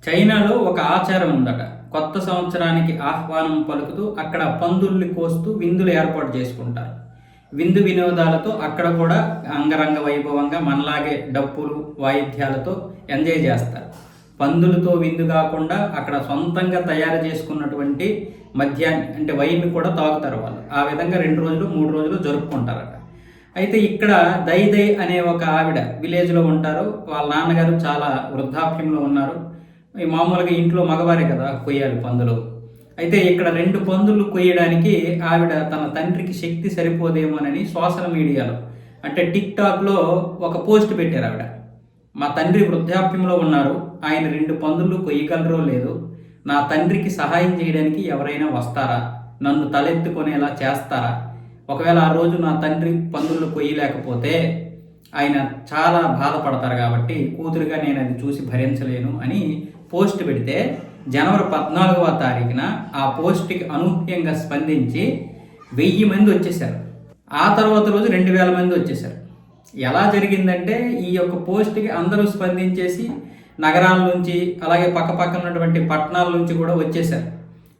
చైనాలో ఒక ఆచారం ఉందట. కొత్త సంవత్సరానికి ఆహ్వానం పలుకుతూ అక్కడ పందుల్ని కోస్తూ విందులు ఏర్పాటు చేసుకుంటారు. విందు వినోదాలతో అక్కడ కూడా అంగరంగ వైభవంగా మనలాగే డప్పులు వాయిద్యాలతో ఎంజాయ్ చేస్తారు. పందులతో విందు కాకుండా అక్కడ సొంతంగా తయారు చేసుకున్నటువంటి మద్యాన్ని అంటే వైన్ కూడా తాగుతారు వాళ్ళు. ఆ విధంగా 2 రోజులు 3 రోజులు జరుపుకుంటారట. అయితే ఇక్కడ దై అనే ఒక ఆవిడ విలేజ్లో ఉంటారు. వాళ్ళ నాన్నగారు చాలా వృద్ధాప్యంలో ఉన్నారు. మామూలుగా ఇంట్లో మగవారే కదా కొయ్యాలి పందులు. అయితే ఇక్కడ 2 పందులు కొయ్యడానికి ఆవిడ తన తండ్రికి శక్తి సరిపోదేమోనని సోషల్ మీడియాలో అంటే టిక్టాక్లో ఒక పోస్ట్ పెట్టారు ఆవిడ. మా తండ్రి వృద్ధాప్యంలో ఉన్నారు, ఆయన 2 పందులు కొయ్యగలరో లేదో, నా తండ్రికి సహాయం చేయడానికి ఎవరైనా వస్తారా, నన్ను తలెత్తుకునేలా చేస్తారా, ఒకవేళ ఆ రోజు నా తండ్రి పందులు కొయ్యలేకపోతే ఆయన చాలా బాధపడతారు కాబట్టి కూతురుగా నేను అది చూసి భరించలేను అని పోస్ట్ పెడితే జనవరి 14వ తారీఖున ఆ పోస్ట్కి అనూహ్యంగా స్పందించి 1000 మంది వచ్చేసారు. ఆ తర్వాత రోజు 2000 మంది వచ్చేసారు. ఎలా జరిగిందంటే ఈ యొక్క పోస్ట్కి అందరూ స్పందించేసి నగరాల నుంచి అలాగే పక్కపక్కన ఉన్నటువంటి పట్టణాల నుంచి కూడా వచ్చేసారు.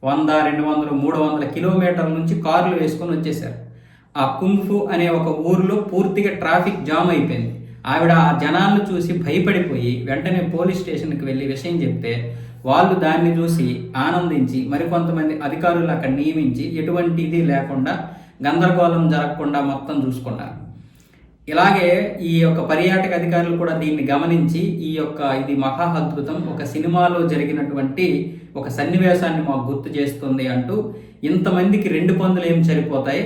100, 200, 300 కిలోమీటర్ల నుంచి కార్లు వేసుకొని వచ్చేసారు. ఆ కుంగ్ఫు అనే ఒక ఊరిలో పూర్తిగా ట్రాఫిక్ జామ్ అయిపోయింది. ఆవిడ ఆ జనాలను చూసి భయపడిపోయి వెంటనే పోలీస్ స్టేషన్కి వెళ్ళి విషయం చెప్తే వాళ్ళు దాన్ని చూసి ఆనందించి మరికొంతమంది అధికారులు అక్కడ నియమించి ఎటువంటి ఇది లేకుండా గందరగోళం జరగకుండా మొత్తం చూసుకున్నారు. ఇలాగే ఈ యొక్క పర్యాటక అధికారులు కూడా దీన్ని గమనించి ఇది మహా అద్భుతం, ఒక సినిమాలో జరిగినటువంటి ఒక సన్నివేశాన్ని మాకు గుర్తు చేస్తుంది అంటూ ఇంతమందికి 2 పందులు ఏం సరిపోతాయి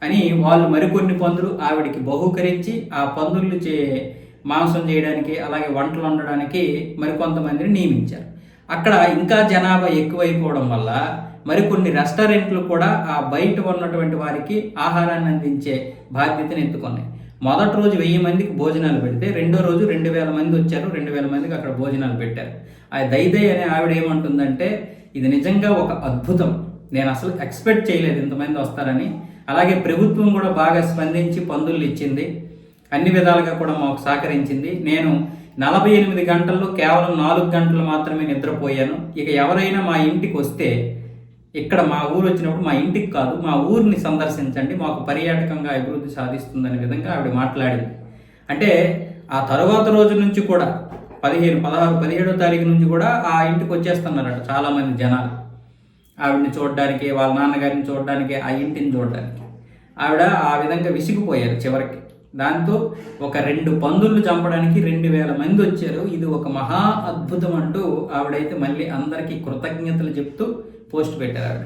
అని వాళ్ళు మరికొన్ని పందులు ఆవిడికి బహూకరించి ఆ పందులు మాంసం చేయడానికి అలాగే వంటలు వండడానికి మరికొంతమందిని నియమించారు. అక్కడ ఇంకా జనాభా ఎక్కువైపోవడం వల్ల మరికొన్ని రెస్టారెంట్లు కూడా ఆ బయట ఉన్నటువంటి వారికి ఆహారాన్ని అందించే బాధ్యతను ఎత్తుకున్నాయి. మొదటి రోజు 1000 మందికి భోజనాలు పెడితే రెండో రోజు 2000 మంది వచ్చారు. 2000 మందికి అక్కడ భోజనాలు పెట్టారు. ఆ దై అనే ఆవిడ ఏమంటుందంటే ఇది నిజంగా ఒక అద్భుతం, నేను అసలు ఎక్స్పెక్ట్ చేయలేదు ఇంతమంది వస్తారని. అలాగే ప్రభుత్వం కూడా బాగా స్పందించి పందులు ఇచ్చింది, అన్ని విధాలుగా కూడా మాకు సహకరించింది. నేను 48 గంటల్లో కేవలం 4 గంటలు మాత్రమే నిద్రపోయాను. ఇక ఎవరైనా మా ఇంటికి వస్తే ఇక్కడ మా ఊరు వచ్చినప్పుడు మా ఇంటికి కాదు మా ఊరిని సందర్శించండి, మాకు పర్యాటకంగా అభివృద్ధి సాధిస్తుందనే విధంగా ఆవిడ మాట్లాడింది. అంటే ఆ తరువాత రోజు నుంచి కూడా 15, 16, 17వ తారీఖు నుంచి కూడా ఆ ఇంటికి వచ్చేస్తున్నారట చాలామంది జనాలు ఆవిడని చూడడానికి, వాళ్ళ నాన్నగారిని చూడడానికి, ఆ ఇంటిని చూడడానికి. ఆవిడ ఆ విధంగా విసిగిపోయారు చివరికి. దాంతో ఒక 2 పందులను చంపడానికి 2000 మంది వచ్చారు. ఇది ఒక మహా అద్భుతం అంటూ ఆవిడైతే మళ్ళీ అందరికీ కృతజ్ఞతలు చెప్తూ పోస్ట్ పెట్టారు ఆవిడ.